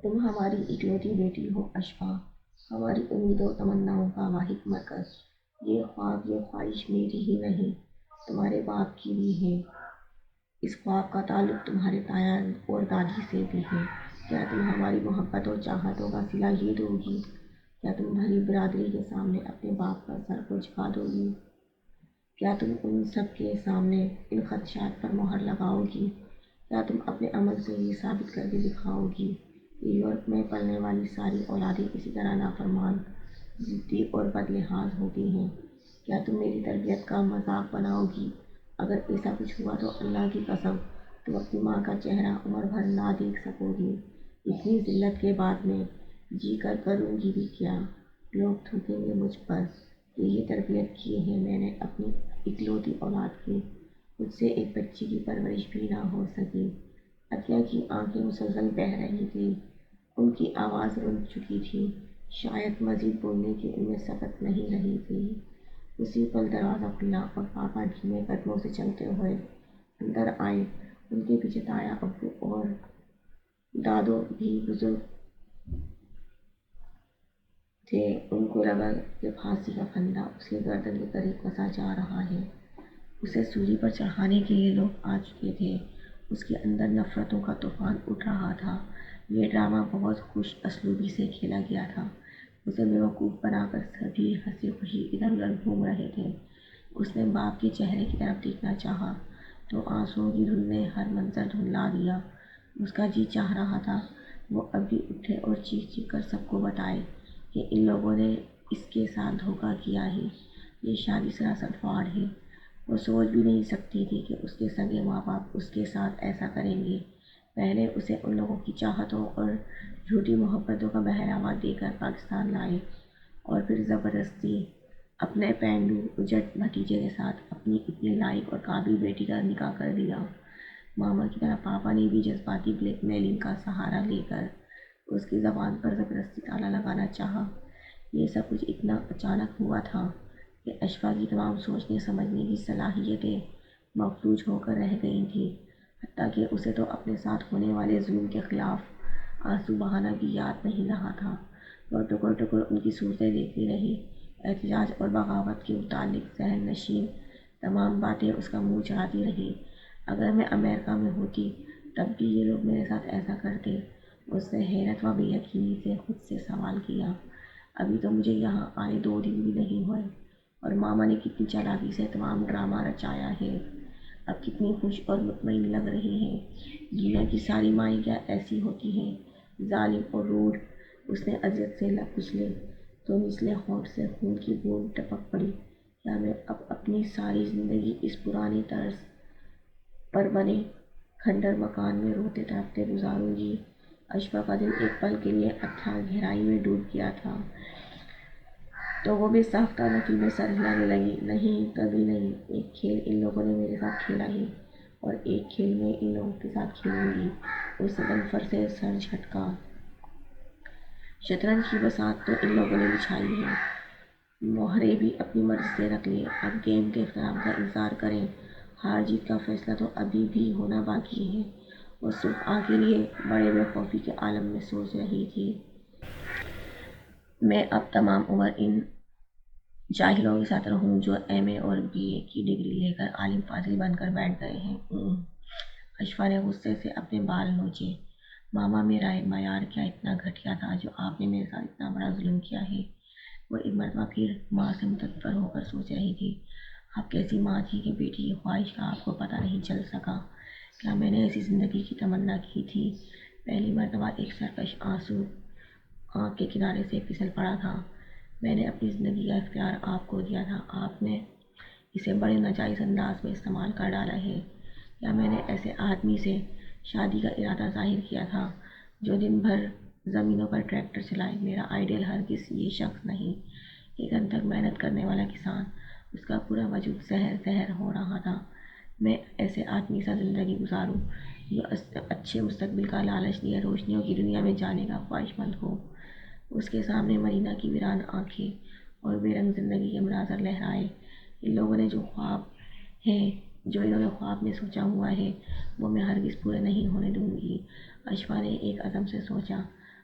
تم ہماری اکلوتی بیٹی ہو اشفا، ہماری امیدوں و تمناؤں کا واحد مرکز۔ یہ خواب، یہ خواہش میری ہی نہیں، تمہارے باپ کی بھی ہے۔ اس خواب کا تعلق تمہارے تایا اور دادی سے بھی ہے۔ کیا تم ہماری محبت اور چاہتوں کا صلہ یہ دو گی؟ کیا تم بھری برادری کے سامنے اپنے باپ کا سر کو جھکا دو گی؟ کیا تم ان سب کے سامنے ان خدشات پر مہر لگاؤ گی؟ کیا تم اپنے عمل سے یہ ثابت کر کے دکھاؤ گی کہ یورپ میں پلنے والی ساری اولادیں اسی طرح نافرمان، ضدی اور بدلحاظ ہوتی ہیں؟ کیا تم میری تربیت کا مذاق بناؤ گی؟ اگر ایسا کچھ ہوا تو اللہ کی قسم تم اپنی ماں کا چہرہ عمر بھر نہ دیکھ سکو گی۔ اتنی ذلت کے بعد میں جی کر کروں گی بھی کیا؟ لوگ تھوکیں گے مجھ پر کہ یہ تربیت کی ہے میں نے اپنی اکلوتی اولاد کی، مجھ سے ایک بچی کی پرورش بھی نہ ہو سکی۔ عطیہ کی آنکھیں مسلسل بہہ رہی تھیں، ان کی آواز رک چکی تھی، شاید مزید بولنے کی ان میں سبق نہیں رہی تھی۔ اسی پل دروازہ کھلا اور پاپا دھیمے قدموں سے چلتے ہوئے اندر آئے۔ ان کے پیچھے تایا، ابو اور دادو بھی بزرگ تھے۔ ان کو لگا کہ پھانسی کا پھندا اس کی گردن کے قریب کسا جا رہا ہے۔ اسے سولی پر چڑھانے کے لیے لوگ آ چکے تھے۔ اس کے اندر نفرتوں کا طوفان اٹھ رہا تھا۔ یہ ڈرامہ بہت خوش اسلوبی سے کھیلا گیا تھا۔ اسے بیوقوف بنا کر سبھی ہنسی خوشی ادھر ادھر گھوم رہے تھے۔ اس نے باپ کے چہرے کی طرف دیکھنا چاہا تو آنسوؤں کی دھند نے ہر منظر دھندلا دیا۔ اس کا جی چاہ رہا تھا وہ اب بھی اٹھے اور چیخ چیخ کر سب کو بتائے کہ ان لوگوں نے اس کے ساتھ دھوکہ کیا ہے، یہ شادی سراسر فراڈ ہے۔ وہ سوچ بھی نہیں سکتی تھی کہ اس کے سگے ماں باپ اس کے ساتھ ایسا کریں گے۔ پہلے اسے ان لوگوں کی چاہتوں اور جھوٹی محبتوں کا بہراوا دے کر پاکستان لائے اور پھر زبردستی اپنے پینڈو اجڑ بھتیجے کے ساتھ اپنی اتنی لائق اور قابل بیٹی کا نکاح کر دیا۔ ماما کی طرح پاپا نے بھی جذباتی بلیک میلنگ کا سہارا لے کر اس کی زبان پر زبردستی تالا لگانا چاہا۔ یہ سب کچھ اتنا اچانک ہوا تھا کہ اشفا کی تمام سوچنے سمجھنے کی صلاحیتیں مفلوج ہو کر رہ گئی تھیں، حتیٰ کہ اسے تو اپنے ساتھ ہونے والے ظلم کے خلاف آنسو بہانا بھی یاد نہیں رہا تھا۔ وہ ٹکر ٹکر ان کی صورتیں دیکھتی رہی۔ احتجاج اور بغاوت کے متعلق ذہن نشین تمام باتیں اس کا منہ چڑھاتی رہیں۔ اگر میں امریکہ میں ہوتی تب بھی یہ لوگ میرے ساتھ ایسا کرتے؟ اس نے حیرت و بے یقینی سے خود سے سوال کیا۔ ابھی تو مجھے یہاں آئے 2 دن بھی نہیں ہوئے اور ماما نے کتنی چالاکی سے تمام ڈرامہ رچایا ہے۔ اب کتنی خوش اور مطمئن لگ رہی ہیں۔ دنیا کی ساری مائیں کیا ایسی ہوتی ہیں؟ ظالم اور روڈ۔ اس نے اذیت سے لب کچلے تو نچلے ہونٹ سے خون کی بوند ٹپک پڑی۔ کیا میں اب اپنی ساری زندگی اس پرانی طرز پر بنے کھنڈر مکان میں روتے تڑپتے گزاروں گی؟ اشفا کا دل ایک پل کے لیے اتھاہ گہرائی میں ڈوب گیا تھا تو وہ بے ساختہ نفی میں سر ہلانے لگی۔ نہیں، کبھی نہیں۔ ایک کھیل ان لوگوں نے میرے ساتھ کھیلا ہے اور ایک کھیل میں ان لوگوں کے ساتھ کھیلوں گی۔ اس نے دنفر سے سر جھٹکا۔ شطرنج کی بساط تو ان لوگوں نے بچھائی ہے، مہرے بھی اپنی مرضی سے رکھ لیں۔ اب گیم کے اختتام کا انتظار کریں، ہار جیت کا فیصلہ تو ابھی بھی ہونا باقی ہے۔ وہ صبح کے لیے بڑے بے خوفی کے عالم میں سوچ رہی تھی۔ میں اب تمام عمر ان جاہلوں کے ساتھ رہوں جو ایم اے اور بی اے کی ڈگری لے کر عالم فاضل بن کر بیٹھ گئے ہیں۔ اشفا نے غصے سے اپنے بال نوچے۔ ماما، میرا معیار کیا اتنا گھٹیا تھا جو آپ نے میرے ساتھ اتنا بڑا ظلم کیا ہے؟ وہ ایک مرتبہ پھر ماں سے متنفر ہو کر سوچ رہی تھی۔ آپ کیسی ماں تھی کہ بیٹی کی خواہش کا آپ کو پتہ نہیں چل سکا؟ کیا میں نے ایسی زندگی کی تمنا کی تھی؟ پہلی مرتبہ ایک سرکش آنسو آنکھ کے کنارے سے پھسل پڑا تھا۔ میں نے اپنی زندگی کا اختیار آپ کو دیا تھا، آپ نے اسے بڑے ناجائز انداز میں استعمال کر ڈالا ہے۔ کیا میں نے ایسے آدمی سے شادی کا ارادہ ظاہر کیا تھا جو دن بھر زمینوں پر ٹریکٹر چلائے؟ میرا آئیڈیل ہرگز یہ شخص نہیں، ایک انتھک محنت کرنے والا کسان۔ اس کا پورا وجود زہر زہر ہو رہا تھا۔ میں ایسے آدمی سے زندگی گزاروں جو اچھے مستقبل کا لالچ لیے روشنیوں کی دنیا میں جانے کا خواہش مند ہو۔ اس کے سامنے مرینا کی ویران آنکھیں اور بے رنگ زندگی کے مناظر لہرائے۔ ان لوگوں نے جو خواب ہیں، جو انہوں نے خواب میں سوچا ہوا ہے، وہ میں ہرگز پورے نہیں ہونے دوں گی۔ اشفا نے ایک عزم سے سوچا۔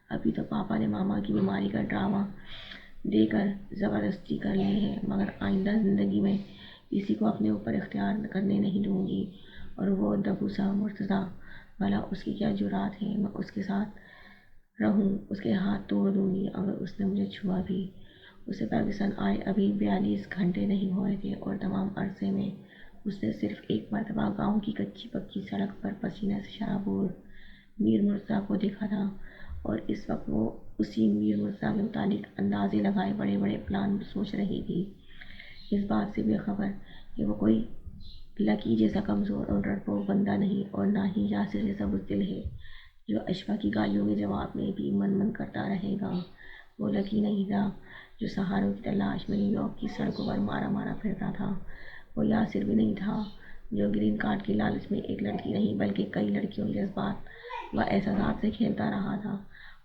ابھی تو پاپا نے ماما کی بیماری کا ڈرامہ دے کر زبردستی کر لی ہے، مگر آئندہ زندگی میں کسی کو اپنے اوپر اختیار کرنے نہیں دوں گی۔ اور وہ دبوسا مرتضیٰ والا، اس کی کیا جرات ہے، میں اس کے ساتھ رہوں، اس کے ہاتھ توڑ دوں گی اگر اس نے مجھے چھوا بھی۔ اسے پاکستان آئے ابھی 42 گھنٹے نہیں ہوئے تھے، اور تمام عرصے میں اس نے صرف ایک مرتبہ گاؤں کی کچی پکی سڑک پر پسینے سے شرابور میر مرزا کو دیکھا تھا، اور اس وقت وہ اسی میر مرزا کے متعلق اندازے لگائے بڑے بڑے پلان سوچ رہی تھی، اس بات سے بے خبر کہ وہ کوئی لکی جیسا کمزور اور ڈرپوک بندہ نہیں، اور نہ ہی یاسر جیسا بزدل ہے جو اشفا کی گالیوں کے جواب میں بھی من من کرتا رہے گا۔ وہ لکی نہیں تھا جو سہاروں کی تلاش میں نیو یارک کی سڑکوں پر مارا مارا پھرتا تھا۔ وہ یاسر بھی نہیں تھا جو گرین کارڈ کی لالچ میں ایک لڑکی نہیں بلکہ کئی لڑکیوں کے جذبات و احساسات سے کھیلتا رہا تھا۔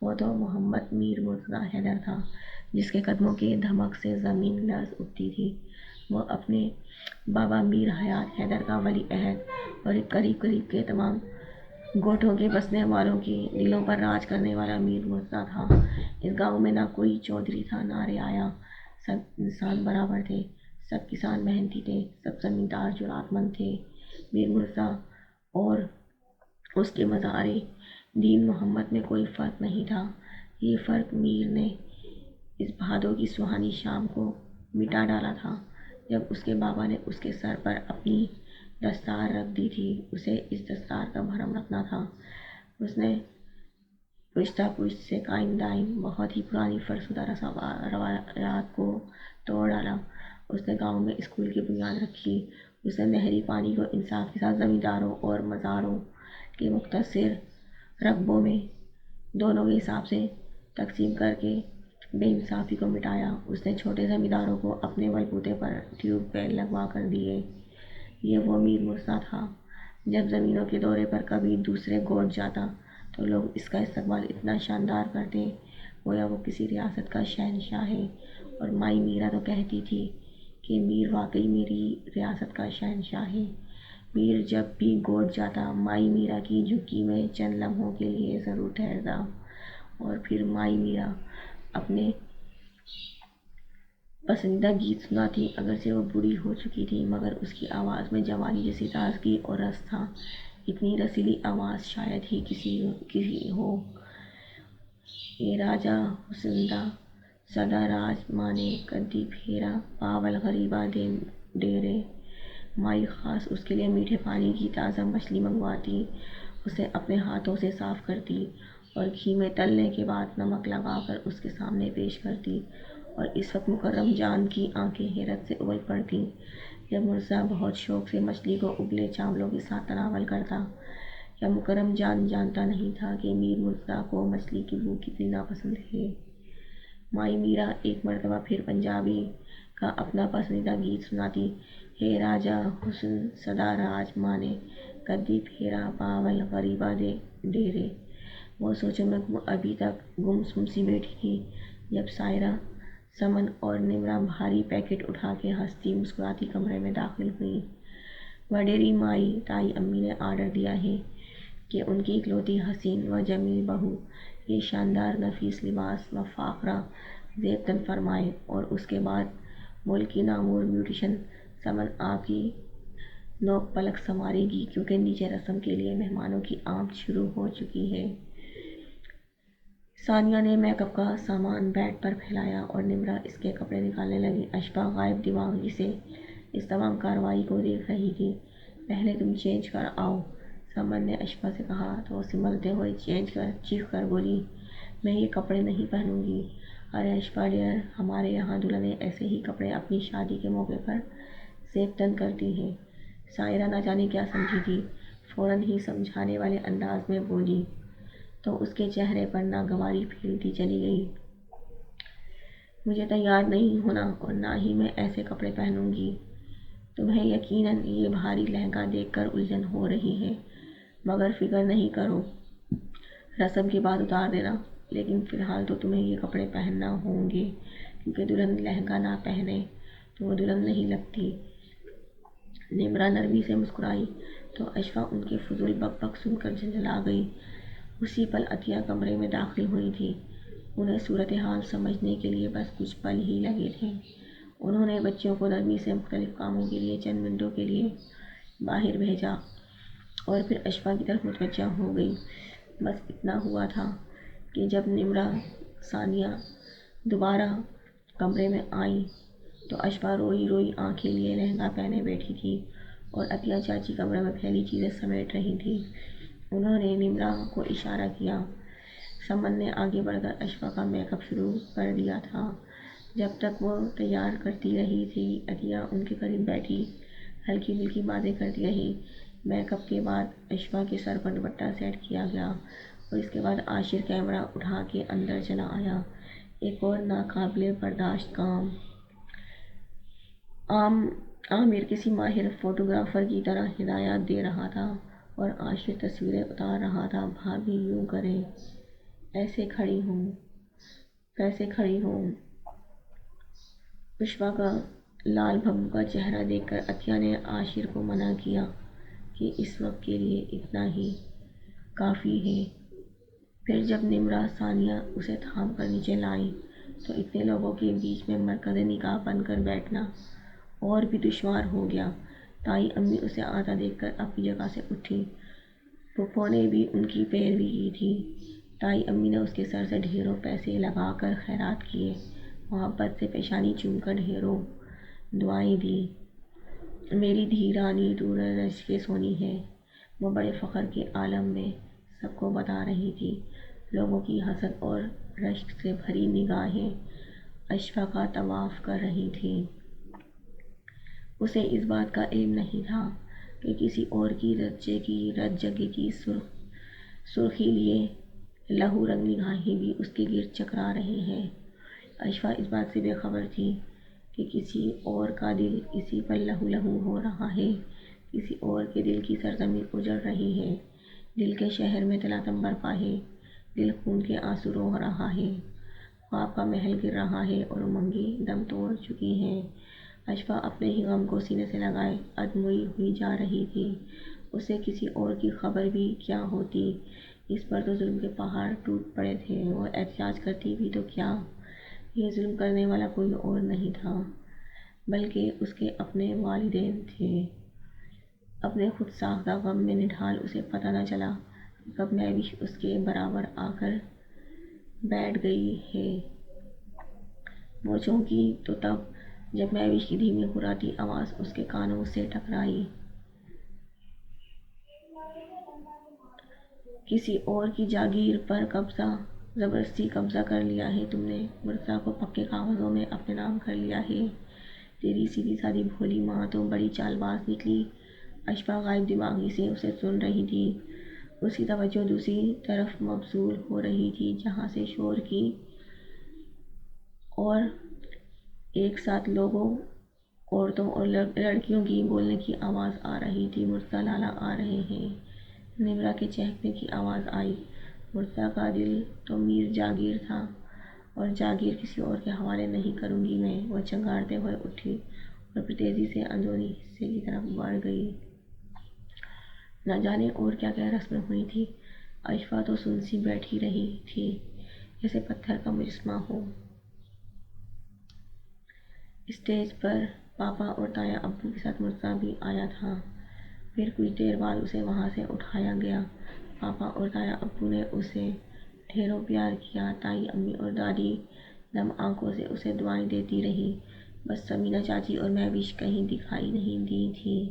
وہ تو محمد میر مرتضیٰ حیدر تھا، جس کے قدموں کے دھمک سے زمین لرز اٹھتی تھی۔ وہ اپنے بابا میر حیات حیدر کا ولی عہد اور قریب قریب کے تمام گوٹھوں کے بسنے والوں کے دلوں پر راج کرنے والا میر مرتضیٰ تھا۔ اس گاؤں میں نہ کوئی چودھری تھا نہ رعایا، سب انسان برابر تھے، سب کسان محنتی تھے، سب زمیندار جرات مند تھے۔ میر مرتضیٰ اور اس کے مزار دین محمد میں کوئی فرق نہیں تھا۔ یہ فرق میر نے اس بھادو کی سہانی شام کو مٹا ڈالا تھا جب اس کے بابا نے اس کے سر پر اپنی دستار رکھ دی تھی۔ اسے اس دستار کا بھرم رکھنا تھا۔ اس نے پشتہ پشت سے قائم دائم بہت ہی پرانی فرسودہ روایات کو توڑ ڈالا۔ اس نے گاؤں میں اسکول کی بنیاد رکھی۔ اس نے نہری پانی کو انصاف کے ساتھ زمینداروں اور مزاروں کے مختصر رقبوں میں دونوں کے حساب سے تقسیم کر کے بے انصافی کو مٹایا۔ اس نے چھوٹے زمینداروں کو اپنے بلبوتے پر ٹیوب ویل لگوا کر دیے۔ یہ وہ میر مرزا تھا۔ جب زمینوں کے دورے پر کبھی دوسرے گوٹ جاتا تو لوگ اس کا استقبال اتنا شاندار کرتے گویا وہ کسی ریاست کا شہنشاہ ہے، اور مائی میرا تو کہتی تھی کہ میر واقعی میری ریاست کا شہنشاہ ہے۔ میر جب بھی گوٹ جاتا مائی میرا کی جھکی میں چند لمحوں کے لیے ضرور ٹھہرتا، اور پھر مائی میرا اپنے پسندیدہ گیت سناتی۔ اگرچہ وہ بوڑھی ہو چکی تھی مگر اس کی آواز میں جوانی جیسی تازگی اور رس تھا۔ اتنی رسیلی آواز شاید ہی کسی ہو۔ اے راجا حسندہ سدا راج مانے قدی پھیرا پاول غریبا دے ڈیرے۔ مائی خاص اس کے لیے میٹھے پانی کی تازہ مچھلی منگواتی، اسے اپنے ہاتھوں سے صاف کرتی اور گھی میں تلنے کے بعد نمک لگا کر اس کے سامنے پیش کرتی، اور اس وقت مکرم جان کی آنکھیں حیرت سے اگل پڑتیں جب مرزا بہت شوق سے مچھلی کو ابلے چاولوں کے ساتھ تناول کرتا۔ یا مکرم جان جانتا نہیں تھا کہ میر مرزا کو مچھلی کی بو کتنی ناپسند ہے۔ مائی میرا ایک مرتبہ پھر پنجابی کا اپنا پسندیدہ گیت سناتی، ہے راجا حسن سدا راج مانے قدی پھیرا پاول غریبا دے ڈیرے۔ وہ سوچوں میں ابھی تک گم سم سی بیٹھی تھی جب سائرہ سمن اور نمرہ بھاری پیکٹ اٹھا کے ہنستی مسکراتی کمرے میں داخل ہوئیں۔ وڈیری مائی تائی امی نے آرڈر دیا ہے کہ ان کی اکلوتی حسین و جمیل بہو یہ شاندار نفیس لباس و فاقرہ زیب تن فرمائے، اور اس کے بعد ملک کی نامور بیوٹیشن سمن آپ کی نوک پلک سنوارے گی، کیونکہ نیچے رسم کے لیے مہمانوں کی آمد شروع ہو چکی ہے۔ ثانیہ نے میک اپ کا سامان بیڈ پر پھیلایا اور نمرہ اس کے کپڑے نکالنے لگی۔ اشفا غائب دماغی سے اس تمام کارروائی کو دیکھ رہی تھی۔ پہلے تم چینج کر آؤ، سمن نے اشفا سے کہا تو وہ سنبھلتے ہوئے چیخ کر بولی، میں یہ کپڑے نہیں پہنوں گی۔ ارے اشفا ڈیئر، ہمارے یہاں دلہنیں ایسے ہی کپڑے اپنی شادی کے موقع پر زیب تن کرتی ہیں۔ سائرہ نہ جانے کیا سمجھی تھی، فوراً ہی سمجھانے والے انداز میں بولی تو اس کے چہرے پر ناگواری پھیلتی چلی گئی۔ مجھے تیار نہیں ہونا اور نہ ہی میں ایسے کپڑے پہنوں گی۔ تمہیں یقیناً یہ بھاری لہنگا دیکھ کر الجھن ہو رہی ہے، مگر فکر نہیں کرو، رسم کے بعد اتار دینا، لیکن فی الحال تو تمہیں یہ کپڑے پہننا ہوں گے، کیونکہ دلہن لہنگا نہ پہنے تو وہ دلہن نہیں لگتی۔ نمرہ نرمی سے مسکرائی تو اشفا ان کے فضول بک بک سن کر جھنجھلا گئی۔ اسی پل عطیہ کمرے میں داخل ہوئی تھی۔ انہیں صورتحال سمجھنے کے لیے بس کچھ پل ہی لگے تھے۔ انہوں نے بچوں کو نرمی سے مختلف کاموں کے لیے چند منٹوں کے لیے باہر بھیجا اور پھر اشفاء کی طرف متوجہ ہو گئی۔ بس اتنا ہوا تھا کہ جب نمرہ ثانیہ دوبارہ کمرے میں آئیں تو اشفاء روئی روئی آنکھیں لیے لہنگا پہنے بیٹھی تھی اور عطیہ چاچی کمرے میں پھیلی چیزیں سمیٹ رہی تھی۔ انہوں نے نمرہ کو اشارہ کیا۔ سمن نے آگے بڑھ کر اشفاء کا میک اپ شروع کر دیا تھا۔ جب تک وہ تیار کرتی رہی تھی عطیہ ان کے قریب بیٹھی ہلکی پھلکی باتیں کرتی رہی۔ میک اپ کے بعد اشفاء کے سر پر دوپٹہ سیٹ کیا گیا اور اس کے بعد عاشر کیمرہ اٹھا کے اندر چلا آیا۔ ایک اور ناقابل برداشت کام۔ عامر کسی ماہر فوٹوگرافر کی طرح ہدایات دے رہا تھا اور عاشر تصویریں اتار رہا تھا۔ بھابھی یوں کریں، ایسے کھڑی ہوں، ویسے کھڑی ہوں۔ اشفاء کا لال بھبو کا چہرہ دیکھ کر عطیہ نے عاشر کو منع کیا کہ اس وقت کے لیے اتنا ہی کافی ہے۔ پھر جب نمرہ ثانیہ اسے تھام کر نیچے لائی تو اتنے لوگوں کے بیچ میں مرکز نگاہ بن کر بیٹھنا اور بھی دشوار ہو گیا۔ تائی امی اسے آتا دیکھ کر اپنی جگہ سے اٹھی۔ پھپھو نے بھی ان کی پیروی کی تھی۔ تائی امی نے اس کے سر سے ڈھیروں پیسے لگا کر خیرات کیے، محبت سے پیشانی چوم کر ڈھیروں دعائیں دیں۔ میری دھی رانی تو رج کے سونی ہے، وہ بڑے فخر کے عالم میں سب کو بتا رہی تھی۔ لوگوں کی حسد اور رشک سے بھری نگاہیں اشفاء کا طواف کر رہی تھیں۔ اسے اس بات کا علم نہیں تھا کہ کسی اور کی رت جگہ کی سرخی لیے لہو رنگ نگاہیں بھی اس کے گرد چکرا رہی ہیں۔ اشفاء اس بات سے بے خبر تھی کہ کسی اور کا دل اسی پر لہو لہو ہو رہا ہے، کسی اور کے دل کی سرزمین اجڑ رہی ہے، دل کے شہر میں تلاطم برپا ہے، دل خون کے آنسو روہہ رہا ہے، خواب کا محل گر رہا ہے اور امنگیں دم توڑ چکی ہیں۔ اشفاء اپنے ہی غم کو سینے سے لگائے ادموئی ہوئی جا رہی تھی۔ اسے کسی اور کی خبر بھی کیا ہوتی، اس پر تو ظلم کے پہاڑ ٹوٹ پڑے تھے۔ وہ احتجاج کرتی بھی تو کیا، یہ ظلم کرنے والا کوئی اور نہیں تھا بلکہ اس کے اپنے والدین تھے۔ اپنے خود ساختہ غم میں نڈھال اسے پتہ نہ چلا کہ کب مہوش اس کے برابر آ کر بیٹھ گئی ہے۔ وہ چونکی تو تب جب مہوش کی دھیمی گھراتی آواز اس کے کانوں سے ٹکرائی۔ کسی اور کی جاگیر پر زبردستی قبضہ کر لیا ہے تم نے، مرتضیٰ کو پکے کاغذوں میں اپنے نام کر لیا ہے۔ تیری سیدھی سادھی بھولی ماں تو بڑی چال باز نکلی۔ اشفاء غائب دماغی سے اسے سن رہی تھی۔ اس کی توجہ دوسری طرف مبذول ہو رہی تھی جہاں سے شور کی اور ایک ساتھ لوگوں، عورتوں اور لڑکیوں کی بولنے کی آواز آ رہی تھی۔ مرتضیٰ لالا آ رہے ہیں، نمرہ کے چہکنے کی آواز آئی۔ مرتضیٰ کا دل تو میر جاگیر تھا اور جاگیر کسی اور کے حوالے نہیں کروں گی میں۔ وہ چنگاڑتے ہوئے اٹھی اور پھر تیزی سے اندرونی حصے کی طرف بڑھ گئی۔ نہ جانے اور کیا کیا رسمیں ہوئی تھیں۔ اشفاء تو سن سی بیٹھی رہی تھی جیسے پتھر کا مجسمہ ہو۔ اسٹیج پر پاپا اور تایا ابو کے ساتھ مرتضیٰ بھی آیا تھا۔ پھر کچھ دیر بعد اسے وہاں سے اٹھایا گیا۔ پاپا اور تایا ابو نے اسے ڈھیروں پیار کیا۔ تائی امی اور دادی نم آنکھوں سے اسے دعائیں دیتی رہیں۔ بس سمینہ چاچی اور مہوش کہیں دکھائی نہیں دی تھیں۔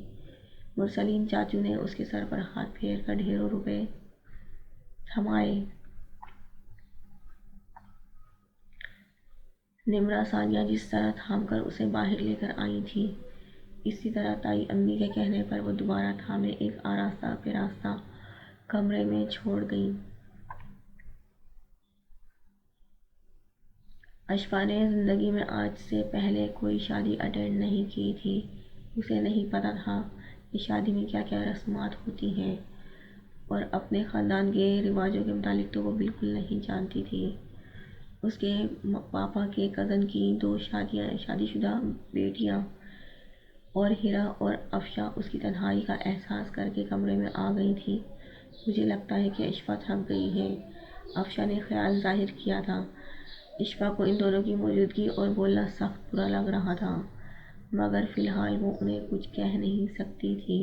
مرسلین چاچو نے اس کے سر پر ہاتھ پھیر کر ڈھیروں روپے تھمائے۔ نمرہ ثانیہ جس طرح تھام کر اسے باہر لے کر آئی تھی، اسی طرح تائی امی کے کہنے پر وہ دوبارہ تھامے ایک آراستہ پیراستہ کمرے میں چھوڑ گئیں۔ اشفاء نے زندگی میں آج سے پہلے کوئی شادی اٹینڈ نہیں کی تھی۔ اسے نہیں پتہ تھا کہ شادی میں کیا کیا رسومات ہوتی ہیں اور اپنے خاندان کے رواجوں کے متعلق تو وہ بالکل نہیں جانتی تھی۔ اس کے پاپا کے کزن کی 2 شادی شدہ بیٹیاں اور ہیرا اور افشاں اس کی تنہائی کا احساس کر کے کمرے میں آ گئی تھیں۔ مجھے لگتا ہے کہ اشفا تھک گئی ہے۔ افشا نے خیال ظاہر کیا تھا۔ اشفا کو ان دونوں کی موجودگی اور بولنا سخت برا لگ رہا تھا، مگر فی الحال وہ انہیں کچھ کہہ نہیں سکتی تھی۔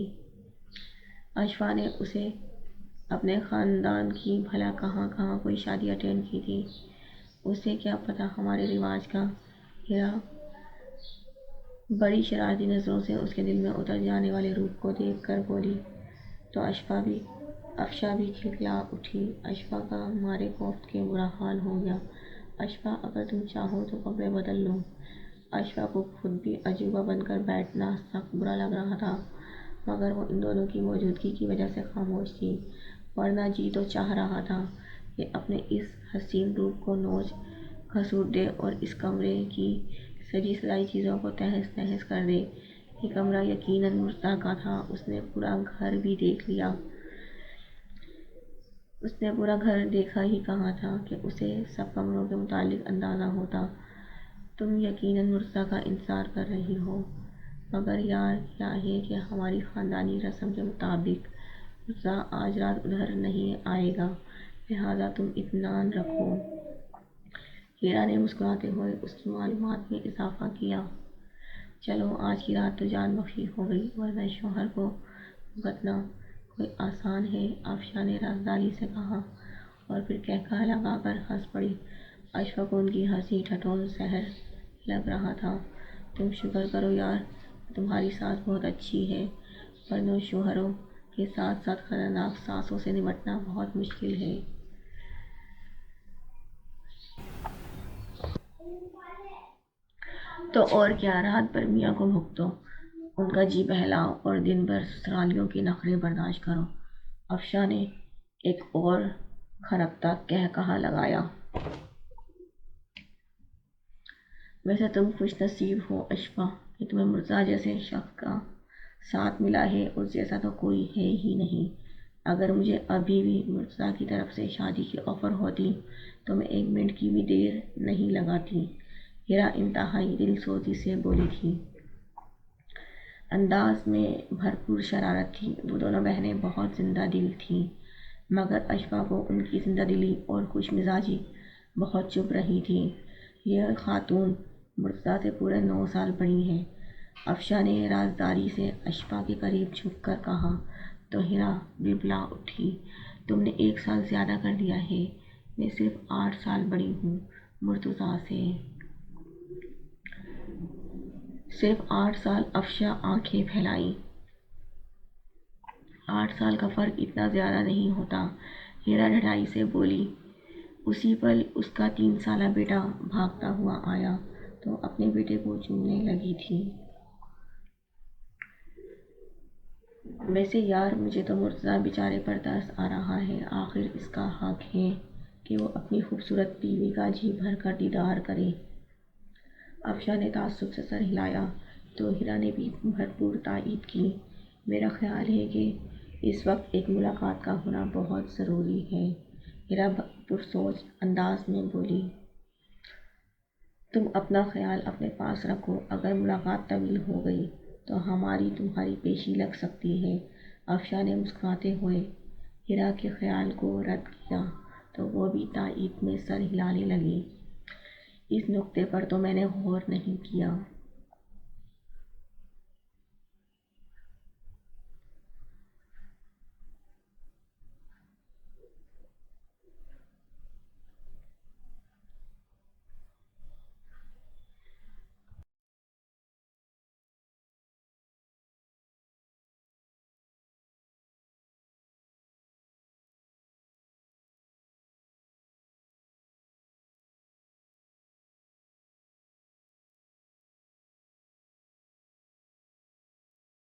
اشفا نے اسے اپنے خاندان کی بھلا کہاں کہاں کوئی شادی اٹینڈ کی تھی، اسے کیا پتا ہمارے رواج کا۔ ہیرا بڑی شرارتی نظروں سے اس کے دل میں اتر جانے والے روپ کو دیکھ کر بولی تو افشا بھی کھلکھلا اٹھی۔ اشفا کا مارے کوفت کے برا حال ہو گیا۔ اشفا، اگر تم چاہو تو کپڑے بدل لو۔ اشفا کو خود بھی عجوبہ بن کر بیٹھنا سخت برا لگ رہا تھا، مگر وہ ان دونوں کی موجودگی کی وجہ سے خاموش تھی، ورنہ جی تو چاہ رہا تھا کہ اپنے اس حسین روپ کو نوچ گھسوٹ دے اور اس کمرے کی سجی سجائی چیزوں کو تہس نہس کر دے۔ یہ کمرہ یقیناً مرزا کا تھا۔ اس نے پورا گھر بھی دیکھ لیا۔ اس نے پورا گھر دیکھا ہی کہاں تھا کہ اسے سب کمروں کے متعلق اندازہ ہوتا۔ تم یقیناً مرزا کا انتظار کر رہی ہو، مگر یار کیا ہے کہ ہماری خاندانی رسم کے مطابق مرزا آج رات ادھر نہیں آئے گا، لہٰذا تم اطمینان رکھو۔ ہیرا نے مسکراتے ہوئے اس کی معلومات میں اضافہ کیا۔ چلو آج کی رات تو جان بخشی ہو گئی، ورنہ شوہر کو بھگتنا کوئی آسان ہے، افشا نے رازداری سے کہا، اور پھر قہقہہ لگا کر ہنس پڑی۔ اشفا کو ان کی ہنسی ٹھٹول زہر لگ رہا تھا۔ تم شکر کرو یار کہ تمہاری ساس بہت اچھی ہے، ورنہ شوہروں کے ساتھ ساتھ خطرناک ساسوں سے نمٹنا بہت مشکل ہے۔ تو اور کیا، رات بھر میاں کو بھگتو، ان کا جی بہلاؤ اور دن بھر سسرالیوں کے نخرے برداشت کرو۔ افشا نے ایک اور کھنکتا قہقہہ لگایا۔ ویسے تم خوش نصیب ہو اشفا کہ تمہیں مرزا جیسے شخص کا ساتھ ملا ہے، اس جیسا تو کوئی ہے ہی نہیں۔ اگر مجھے ابھی بھی مرزا کی طرف سے شادی کی آفر ہوتی تو میں ایک منٹ کی بھی دیر نہیں لگاتی۔ ہیرا انتہائی دل سوزی سے بولی تھی۔ انداز میں بھرپور شرارت تھی۔ وہ دونوں بہنیں بہت زندہ دل تھیں، مگر اشفا کو ان کی زندہ دلی اور خوش مزاجی بہت چبھ رہی تھی۔ یہ خاتون مرزا سے پورے 9 سال بڑی ہے۔ افشا نے رازداری سے اشفا کے قریب جھک کر کہا تو ہیرا بلبلا اٹھی۔ تم نے 1 سال زیادہ کر دیا ہے، میں صرف 8 سال بڑی ہوں مرتضیٰ سے۔ صرف 8 سال، افشا آنکھیں پھیلائی۔ 8 سال کا فرق اتنا زیادہ نہیں ہوتا، ہیرا ڈھٹائی سے بولی۔ اسی پل اس کا 3 سالہ بیٹا بھاگتا ہوا آیا تو اپنے بیٹے کو چومنے لگی تھی۔ ویسے یار مجھے تو مرتضیٰ بیچارے پر ترس آ رہا ہے، آخر اس کا حق ہے کہ وہ اپنی خوبصورت بیوی کا جی بھر کر دیدار کرے۔ افشا نے تعصب سے سر ہلایا تو ہیرا نے بھی بھرپور تائید کی۔ میرا خیال ہے کہ اس وقت ایک ملاقات کا ہونا بہت ضروری ہے، ہیرا پرسوچ انداز میں بولی۔ تم اپنا خیال اپنے پاس رکھو، اگر ملاقات طویل ہو گئی تو ہماری تمہاری پیشی لگ سکتی ہے۔ افشا نے مسکراتے ہوئے ہیرا کے خیال کو رد کیا تو وہ بھی تائید میں سر ہلانے لگی۔ اس نکتے پر تو میں نے غور نہیں کیا۔